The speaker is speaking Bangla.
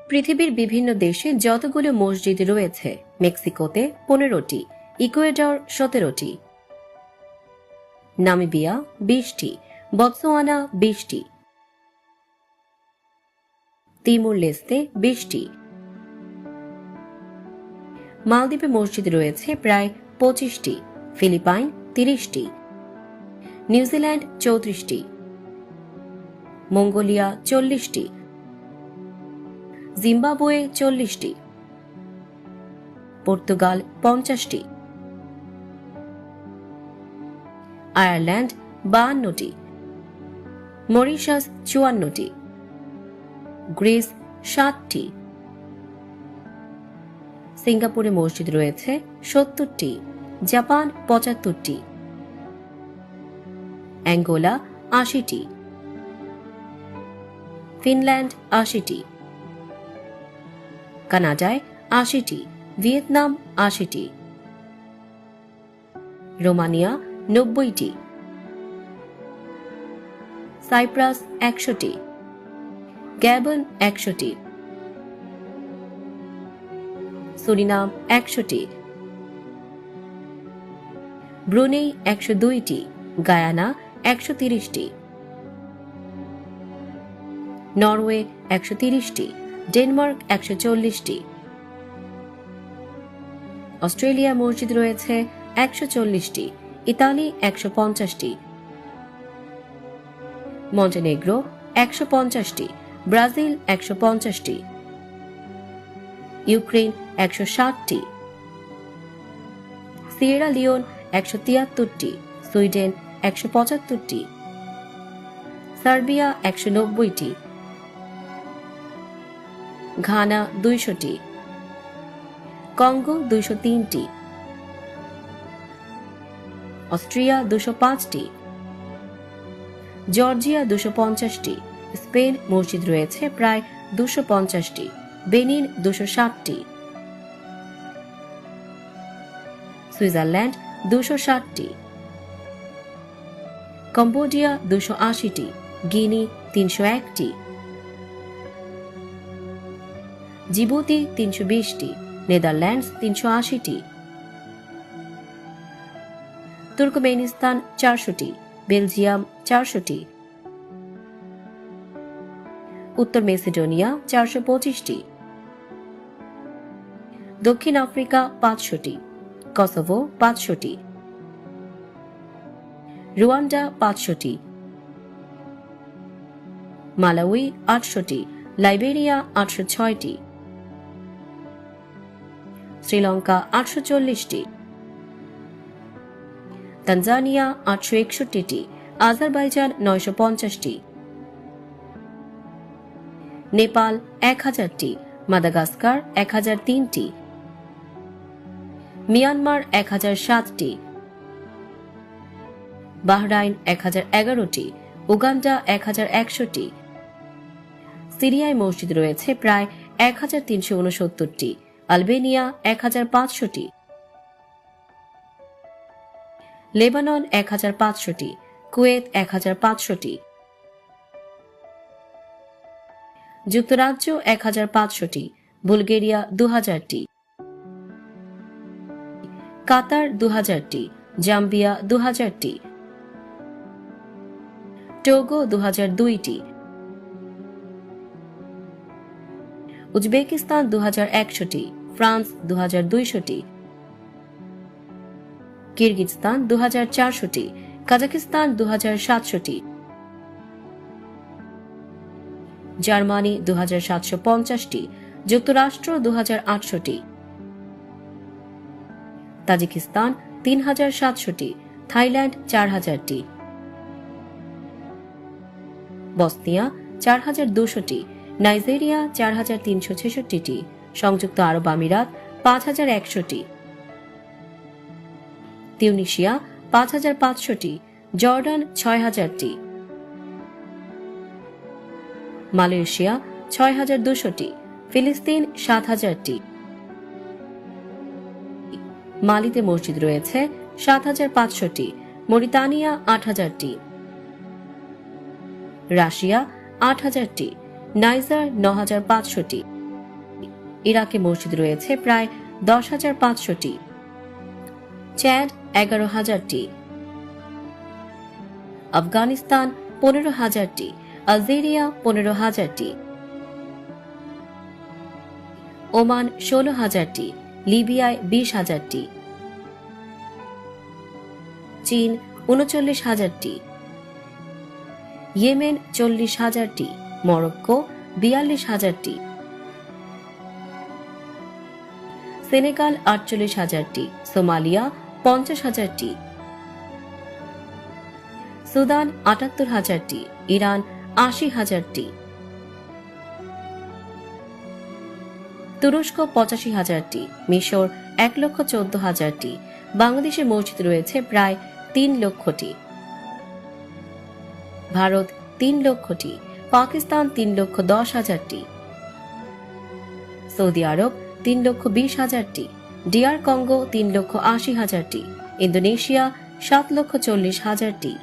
পৃথিবীর বিভিন্ন দেশে যতগুলো মসজিদ রয়েছে, মেক্সিকোতে 15টি, ইকুয়েডর 17টি, নামিবিয়া 20টি, বতসোয়ানা 20টি, তিমুর লেস্তে 20টি। মালদ্বীপে মসজিদ রয়েছে প্রায় 25টি, ফিলিপাইন 30টি, নিউজিল্যান্ড 34টি, মঙ্গোলিয়া 40টি, জিম্বাবুয়ে 40টি, পর্তুগাল 50টি, আয়ারল্যান্ড 52টি, মরিশাস 54টি, গ্রিস 7টি, সিঙ্গাপুরে মসজিদ রয়েছে 70টি, জাপান 75টি, অ্যাঙ্গোলা 80টি, ফিনল্যান্ড 80টি, কানাডায় 80টি, ভিয়েতনাম 80টি, রোমানিয়া 90টি, সাইপ্রাস 100টি, গ্যাবন 100টি, সুরিনাম 100টি, ব্রুনেই 102টি, গায়ানা 130টি, নরওয়ে 130টি, ডেনমার্ক 140টি, অস্ট্রেলিয়া মসজিদ রয়েছে 140টি, ইতালি 150টি, মন্টেনেগ্রো 150টি, ব্রাজিল 150টি, ইউক্রেন 160টি, সিয়েরা লিওন 173টি, সুইডেন 175টি, সার্বিয়া 190টি, ঘানা 200টি, কঙ্গো 203টি, অস্ট্রিয়া 205টি, জর্জিয়া 250টি, স্পেন মসজিদ রয়েছে প্রায় 250টি, বেনিন 260টি, সুইজারল্যান্ড 260টি, কম্বোডিয়া 280টি, গিনি 301টি, জিবুতি 320টি, নেদারল্যান্ডস 380টি, তুর্কমেনিস্তান 400টি, বেলজিয়াম 400টি, উত্তর মেসিডোনিয়া 425টি, দক্ষিণ আফ্রিকা 500টি, কসোভো 500টি, রুয়ান্ডা 500টি, মালাউই 800টি, লাইবেরিয়া 806টি, শ্রীলঙ্কা 840টি, তানজানিয়া 861টি, আজারবাইজান 950টি, নেপাল 1000টি, মাদাগাস্কার 1003টি, মিয়ানমার 1007টি, বাহরাইন 1011টি, উগান্ডা 1100টি, সিরিয়ায় মসজিদ রয়েছে প্রায় 1369টি, আলবেনিয়া 1500টি, লেবানন 1500টি, কুয়েত 1500টি, যুক্তরাজ্য 1500টি, বুলগেরিয়া 2000টি, কাতার 2000টি, জাম্বিয়া 2000টি, টোগো 2002টি, উজবেকিস্তান 2100টি, ফ্রান্স 2200টি, কিরগিজস্তান 2400টি, কাজাকিস্তান 2700টি, জার্মানি 2750টি, যুক্তরাষ্ট্র 2800টি, তাজিকিস্তান 3700টি, থাইল্যান্ড 4000টি, বসনিয়া 4200টি, নাইজেরিয়া 4366টি, সংযুক্ত আরব আমিরাত 5100টি, তিউনিসিয়া 5500টি, জর্ডান 6000টি, মালয়েশিয়া 6200টি, ফিলিস্তিন 7000টি, মালিতে মসজিদ রয়েছে 7500টি, মরিতানিয়া 8000টি, রাশিয়া 8000টি, নাইজার 9500টি, ইরাকে মসজিদ রয়েছে প্রায় 10,500টি। চ্যাড 11,000টি, আফগানিস্তান 15,000টি, আলজেরিয়া 15,000টি, ওমান 16,000টি, লিবিয়ায় 20,000টি, চীন 39,000টি, ইয়েমেন 40,000টি, মরক্কো 42,000টি, সেনেগাল 48,000টি, সোমালিয়া 50,000টি, সুদান 78,000টি, ইরান 80,000টি, তুরস্ক 85,000টি, মিশর 1,14,000টি, বাংলাদেশে মসজিদ রয়েছে প্রায় 3 লক্ষটি, ভারত 3 লক্ষটি, পাকিস্তান 3,10,000টি, সৌদি আরব 3,20,000টি, ডিআর কঙ্গো 3,80,000টি, ইন্দোনেশিয়া 7,40,000টি,